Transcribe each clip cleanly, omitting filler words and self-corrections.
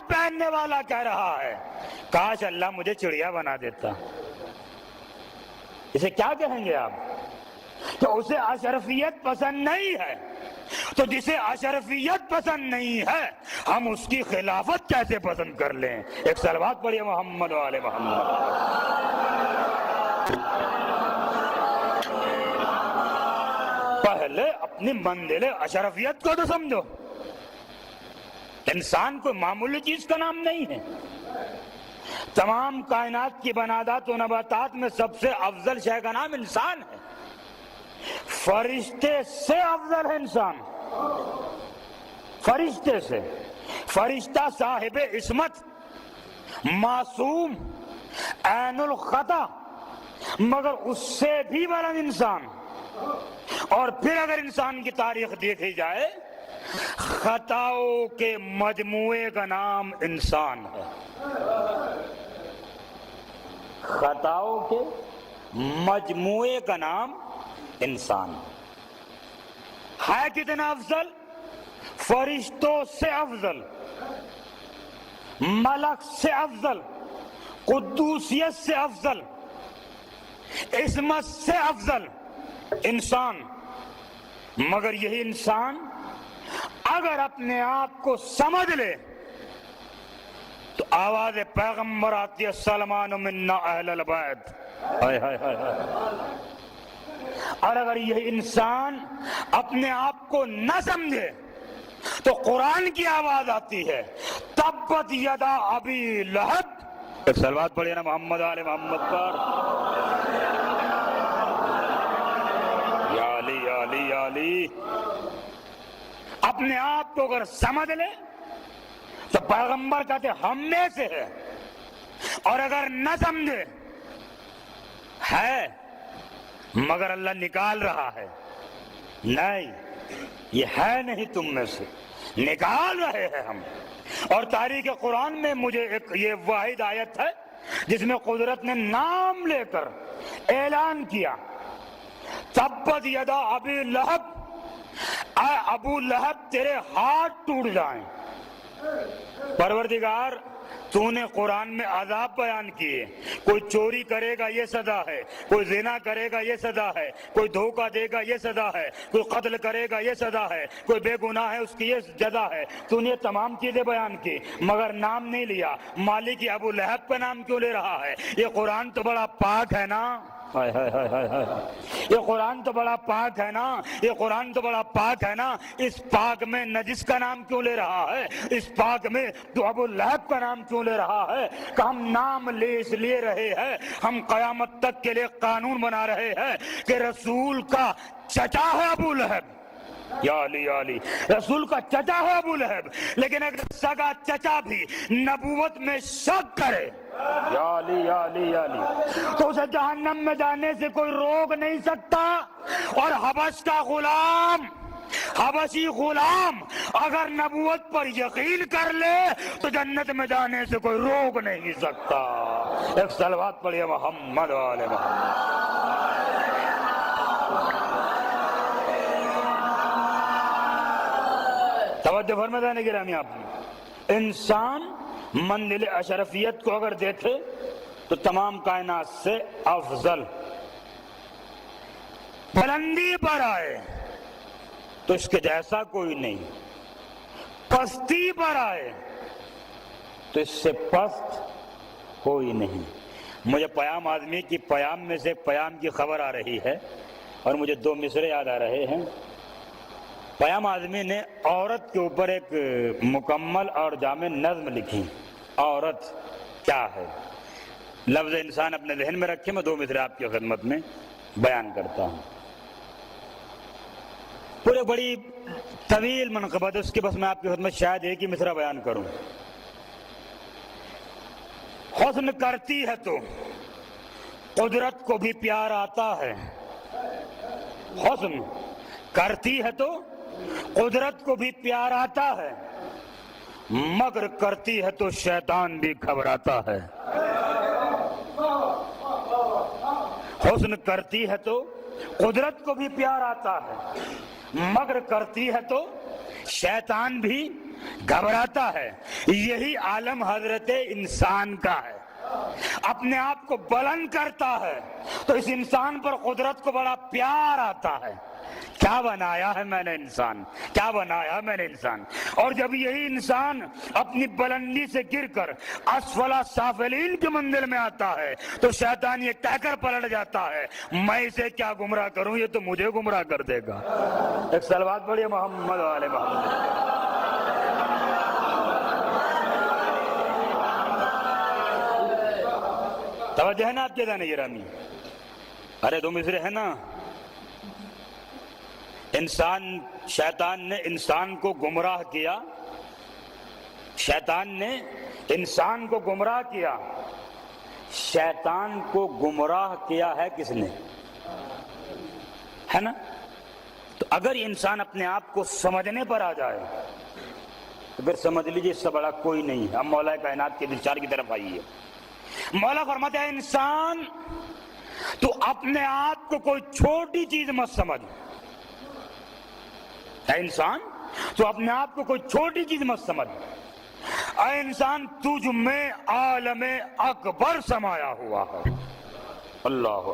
لباس پہننے والا کہہ رہا ہے کاش اللہ مجھے چڑیا بنا دیتا. اسے کیا کہیں گے آپ؟ کہ اسے اشرفیت پسند نہیں ہے. تو جسے اشرفیت پسند نہیں ہے ہم اس کی خلافت کیسے پسند کر لیں؟ ایک صلوات پڑھیے محمد و آل محمد. پہلے اپنی منزل اشرفیت کو تو سمجھو. انسان کوئی معمولی چیز کا نام نہیں ہے. تمام کائنات کی بنادات و نباتات میں سب سے افضل شے کا نام انسان ہے. فرشتے سے افضل ہے انسان. فرشتے سے. فرشتہ صاحب عصمت، معصوم، عین الخطا، مگر اس سے بھی بلند انسان. اور پھر اگر انسان کی تاریخ دیکھی جائے خطاؤں کے مجموعے کا نام انسان ہے. خطاؤں کے مجموعے کا نام انسان ہے. کتنا افضل؟ فرشتوں سے افضل، ملک سے افضل، قدوسیت سے افضل، عصمت سے افضل انسان. مگر یہی انسان اگر اپنے آپ کو سمجھ لے تو آواز پیغمبر آتی ہے سلمان منا اہل البیت. ہائے ہائے ہائے ہائے. اور اگر یہ انسان اپنے آپ کو نہ سمجھے تو قرآن کی آواز آتی ہے تبت یدا ابی لہب. ایک صلوات پڑھیے نا محمد آل محمد پر. یا علی یا علی یا علی. اپنے آپ کو اگر سمجھ لے تو پیغمبر کہتے ہم میں سے ہے. اور اگر نہ سمجھے ہے مگر اللہ نکال رہا ہے. نہیں، یہ ہے نہیں تم میں سے، نکال رہے ہیں ہم. اور تاریخ قرآن میں مجھے ایک یہ واحد آیت ہے جس میں قدرت نے نام لے کر اعلان کیا تبت یدا ابی لہب. اے ابو لہب تیرے ہاتھ ٹوٹ جائیں. پروردگار تو نے قرآن میں عذاب بیان کیے. کوئی چوری کرے گا یہ سزا ہے، کوئی زنا کرے گا یہ سزا ہے، کوئی دھوکہ دے گا یہ سزا ہے، کوئی قتل کرے گا یہ سزا ہے، کوئی بے گناہ ہے اس کی یہ جزا ہے. تو نے تمام چیزیں بیان کی مگر نام نہیں لیا. مالک ابو لہب کا نام کیوں لے رہا ہے؟ یہ قرآن تو بڑا پاک ہے نا. یہ قرآن تو بڑا پاک ہے نا. یہ قرآن تو بڑا پاک ہے نا. اس پاک میں نجس کا نام کیوں لے رہا ہے؟ اس پاک میں تو ابو لہب کا نام کیوں لے رہا ہے؟ کہ ہم نام لے اس لیے رہے ہیں، ہم قیامت تک کے لیے قانون بنا رہے ہیں کہ رسول کا چچا ہے ابو لہب. یا علی یا علی. رسول کا چچا ہے ابو لہب، لیکن اگر سگا چچا بھی نبوت میں شک کرے یا علی یا علی یا علی تو اسے جہنم میں جانے سے کوئی روک نہیں سکتا. اور حبش کا غلام، حبشی غلام اگر نبوت پر یقین کر لے تو جنت میں جانے سے کوئی روک نہیں سکتا. ایک صلوات پڑھیے محمد و آل محمد. توجہ فرمائیں گرامی. آپ انسان منزل اشرفیت کو اگر دیکھے تو تمام کائنات سے افضل. بلندی پر آئے تو اس کے جیسا کوئی نہیں. پستی پر آئے تو اس سے پست کوئی نہیں. مجھے پیام آدمی کی پیام میں سے پیام کی خبر آ رہی ہے اور مجھے دو مصرے یاد آ رہے ہیں. پیام آدمی نے عورت کے اوپر ایک مکمل اور جامع نظم لکھی. عورت کیا ہے؟ لفظ انسان اپنے ذہن میں رکھے. میں دو مصرے آپ کی خدمت میں بیان کرتا ہوں. پورے بڑی طویل منقبت اس کے بس میں آپ کی خدمت شاید ایک ہی مصرع بیان کروں. حسن کرتی ہے تو قدرت کو بھی پیار آتا ہے. حسن کرتی ہے تو قدرت کو بھی پیار آتا ہے، مگر کرتی ہے تو شیطان بھی گھبراتا ہے. حسن کرتی ہے تو قدرت کو بھی پیار آتا ہے، مگر کرتی ہے تو شیطان بھی گھبراتا ہے. یہی عالم حضرت انسان کا ہے. اپنے آپ کو بلند کرتا ہے تو اس انسان پر قدرت کو بڑا پیار آتا ہے. کیا بنایا ہے میں نے انسان, کیا بنایا میں نے انسان. اور جب یہی انسان اپنی بلندی سے گر کر اسفل سافلین کی منزل میں آتا ہے تو شیطان یہ کہہ کر پلٹ جاتا ہے, میں اسے کیا گمراہ کروں, یہ تو مجھے گمراہ کر دے گا. ایک صلوات پڑھیے محمد والے محمد. توجہ ہے نا آپ کے دانے گرامی؟ ارے تم مصر ہے نا. شیطان نے انسان کو گمراہ کیا, شیطان نے انسان کو گمراہ کیا. شیطان کو گمراہ کیا ہے کس نے؟ ہے نا. تو اگر انسان اپنے آپ کو سمجھنے پر آ جائے تو پھر سمجھ لیجیے اس سے بڑا کوئی نہیں. ہم مولا کائنات کے وچار کی طرف آئیے. مولا فرماتا ہے انسان تو اپنے آپ کو کوئی چھوٹی چیز مت سمجھ. اے انسان تو اپنے آپ کو کوئی چھوٹی چیز مت سمجھ. اے انسان تجھ میں عالم اکبر سمایا ہوا ہے. اللہ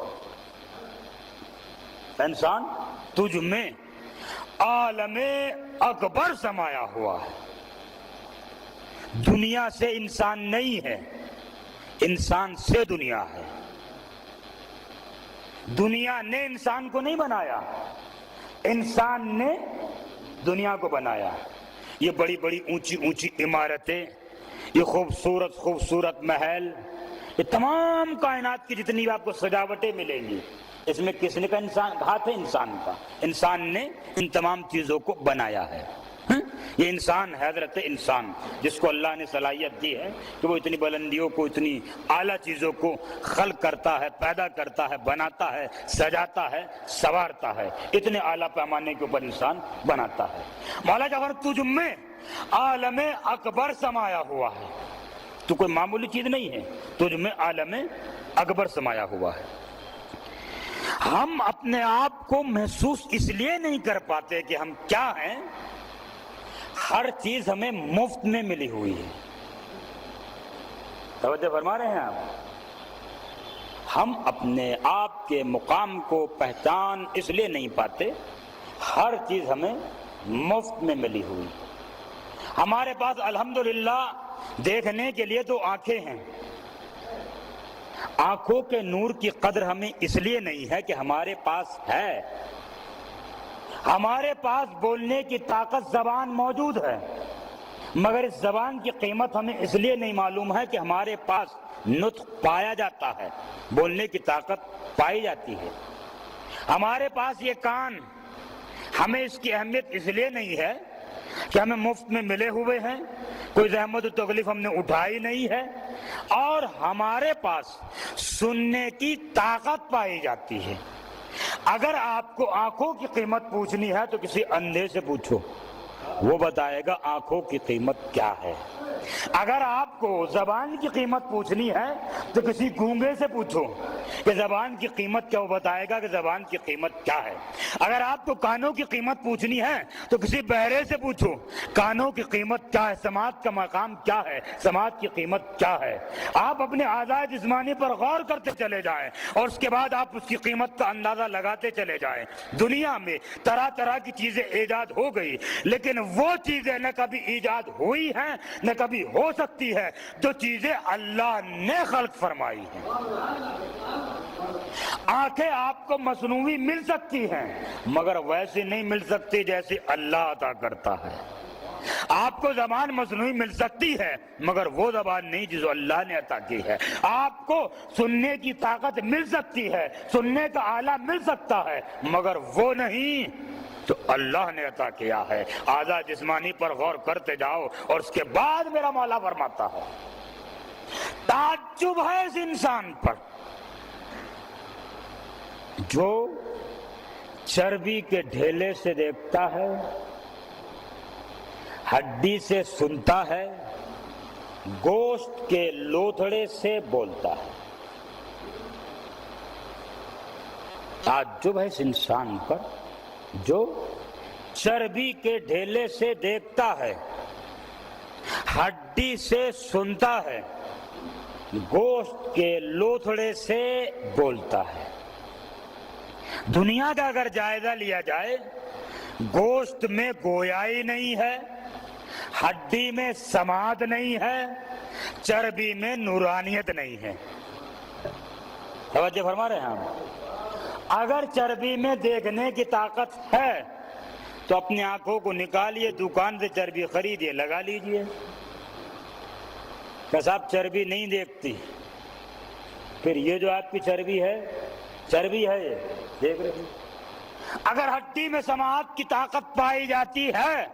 انسان تجھ میں عالم اکبر سمایا ہوا ہے. دنیا سے انسان نہیں ہے, انسان سے دنیا ہے. دنیا نے انسان کو نہیں بنایا, انسان نے دنیا کو بنایا. یہ بڑی بڑی اونچی اونچی عمارتیں, یہ خوبصورت خوبصورت محل, یہ تمام کائنات کی جتنی بھی آپ کو سجاوٹیں ملیں گی, اس میں کس نے کا انسان ہاتھ ہے؟ انسان کا. انسان نے ان تمام چیزوں کو بنایا ہے. یہ انسان حضرت انسان جس کو اللہ نے صلاحیت دی ہے کہ وہ اتنی بلندیوں کو, اتنی اعلیٰ چیزوں کو خلق کرتا ہے, پیدا کرتا ہے, بناتا ہے, سجاتا ہے, سنوارتا ہے. اتنے اعلیٰ پیمانے کے اوپر انسان بناتا ہے. مولا جعفر تجھ میں عالم اکبر سمایا ہوا ہے. تو کوئی معمولی چیز نہیں ہے, تجھ میں عالم اکبر سمایا ہوا ہے. ہم اپنے آپ کو محسوس اس لیے نہیں کر پاتے کہ ہم کیا ہیں. ہر چیز ہمیں مفت میں ملی ہوئی ہے. توجہ فرما رہے ہیں آپ؟ ہم اپنے آپ کے مقام کو پہچان اس لیے نہیں پاتے, ہر چیز ہمیں مفت میں ملی ہوئی. ہمارے پاس الحمدللہ دیکھنے کے لیے تو آنکھیں ہیں. آنکھوں کے نور کی قدر ہمیں اس لیے نہیں ہے کہ ہمارے پاس ہے. ہمارے پاس بولنے کی طاقت زبان موجود ہے, مگر اس زبان کی قیمت ہمیں اس لیے نہیں معلوم ہے کہ ہمارے پاس نطق پایا جاتا ہے, بولنے کی طاقت پائی جاتی ہے. ہمارے پاس یہ کان, ہمیں اس کی اہمیت اس لیے نہیں ہے کہ ہمیں مفت میں ملے ہوئے ہیں, کوئی زحمت و تکلیف ہم نے اٹھائی نہیں ہے. اور ہمارے پاس سننے کی طاقت پائی جاتی ہے. اگر آپ کو آنکھوں کی قیمت پوچھنی ہے تو کسی اندھے سے پوچھو, وہ بتائے گا آنکھوں کی قیمت کیا ہے. اگر آپ کو زبان کی قیمت پوچھنی ہے تو کسی گونگے سے پوچھو کہ زبان کی قیمت کیا, وہ بتائے گا کہ زبان کی قیمت کیا ہے. اگر آپ کو کانوں کی قیمت پوچھنی ہے تو کسی بہرے سے پوچھو کانوں کی قیمت کیا ہے, سماعت کا مقام کیا ہے, سماعت کی قیمت کیا ہے. آپ اپنے اعضاء جسمانی پر غور کرتے چلے جائیں اور اس کے بعد آپ اس کی قیمت کا اندازہ لگاتے چلے جائیں. دنیا میں طرح طرح کی چیزیں ایجاد ہو گئی, لیکن وہ چیزیں نہ کبھی ایجاد ہوئی ہیں نہ کبھی ہو سکتی ہے جو چیزیں اللہ نے خلق فرمائی ہیں. آنکھیں آپ کو مصنوعی مل سکتی ہیں مگر ویسے نہیں مل سکتی جیسے اللہ عطا کرتا ہے. آپ کو زبان مصنوعی مل سکتی ہے مگر وہ زبان نہیں جسے اللہ نے عطا کی ہے. آپ کو سننے کی طاقت مل سکتی ہے, سننے کا آلہ مل سکتا ہے, مگر وہ نہیں تو اللہ نے عطا کیا ہے. اعضاء جسمانی پر غور کرتے جاؤ اور اس کے بعد میرا مولا فرماتا ہے تعجب ہے اس انسان پر جو چربی کے ڈھیلے سے دیکھتا ہے, ہڈی سے سنتا ہے, گوشت کے لوتھڑے سے بولتا ہے. تعجب ہے اس انسان پر جو چربی کے ڈھیلے سے دیکھتا ہے, ہڈی سے سنتا ہے، گوشت کے لوتھڑے سے بولتا ہے۔ دنیا کا اگر جائزہ لیا جائے، گوشت میں گویائی نہیں ہے، ہڈی میں سماعت نہیں ہے، چربی میں نورانیت نہیں ہے۔ توجہ فرما رہے ہیں ہم؟ اگر چربی میں دیکھنے کی طاقت ہے تو اپنی آنکھوں کو نکالیے، دکان سے چربی خریدیے، لگا لیجئے۔ کہ صاحب چربی نہیں دیکھتی، پھر یہ جو آپ کی چربی ہے یہ دیکھ رہی۔ اگر ہڈی میں سماعت کی طاقت پائی جاتی ہے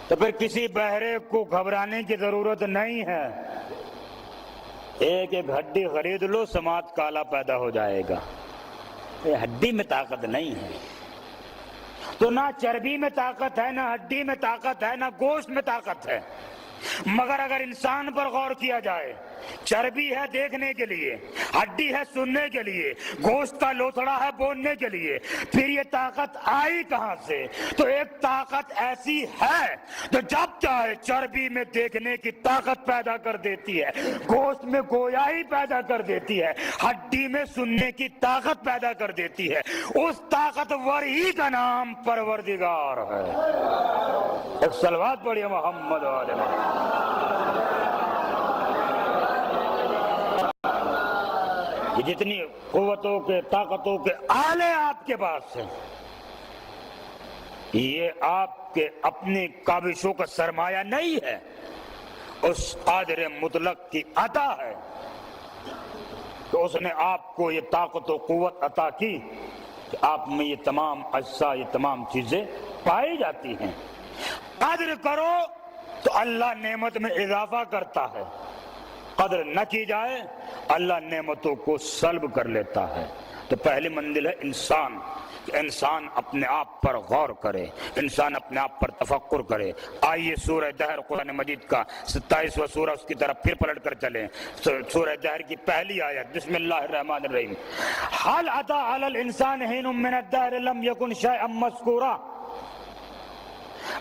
تو پھر کسی بہرے کو گھبرانے کی ضرورت نہیں ہے، ایک ہڈی خرید لو، سماعت کالا پیدا ہو جائے گا۔ یہ ہڈی میں طاقت نہیں ہے، تو نہ چربی میں طاقت ہے، نہ ہڈی میں طاقت ہے، نہ گوشت میں طاقت ہے۔ مگر اگر انسان پر غور کیا جائے، چربی ہے دیکھنے کے لیے، ہڈی ہے سننے کے لیے، گوشت کا لوتھڑا ہے بولنے کے لیے، پھر یہ طاقت آئی کہاں سے؟ تو ایک طاقت ایسی ہے تو جب چاہے چربی میں دیکھنے کی طاقت پیدا کر دیتی ہے، گوشت میں گویائی پیدا کر دیتی ہے، ہڈی میں سننے کی طاقت پیدا کر دیتی ہے۔ اس طاقتور ہی کا نام پروردگار ہے۔ ایک صلوات پڑھیے محمد علیہ وسلم۔ یہ جتنی قوتوں کے طاقتوں کے آلے آپ کے پاس ہیں، یہ آپ کے اپنی کاوشوں کا سرمایہ نہیں ہے، اس قادر مطلق کی عطا ہے۔ تو اس نے آپ کو یہ طاقت و قوت عطا کی کہ آپ میں یہ تمام اجزاء، یہ تمام چیزیں پائی جاتی ہیں۔ قدر کرو تو اللہ نعمت میں اضافہ کرتا ہے، قدر نہ کی جائے اللہ نعمتوں کو سلب کر لیتا ہے۔ تو پہلی منزل ہے انسان، کہ انسان اپنے آپ پر غور کرے، انسان اپنے آپ پر تفکر کرے۔ آئیے سورہ دہر قرآن مجید کا 27واں سورہ، اس کی طرف پھر پلٹ کر چلیں۔ سورہ دہر کی پہلی آیت، بسم اللہ الرحمن الرحیم۔ هل أتى على الإنسان حين من الدهر لم يكن شيئا مذكورا۔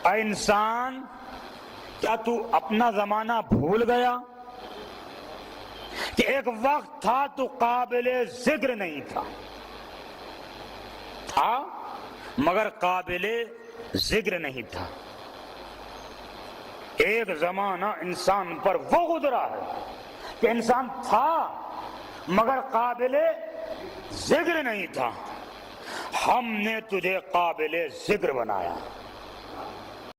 اے انسان، کیا تو اپنا زمانہ بھول گیا کہ ایک وقت تھا تو قابل ذکر نہیں تھا مگر قابل ذکر نہیں تھا۔ ایک زمانہ انسان پر وہ گزرا ہے کہ انسان تھا مگر قابل ذکر نہیں تھا، ہم نے تجھے قابل ذکر بنایا۔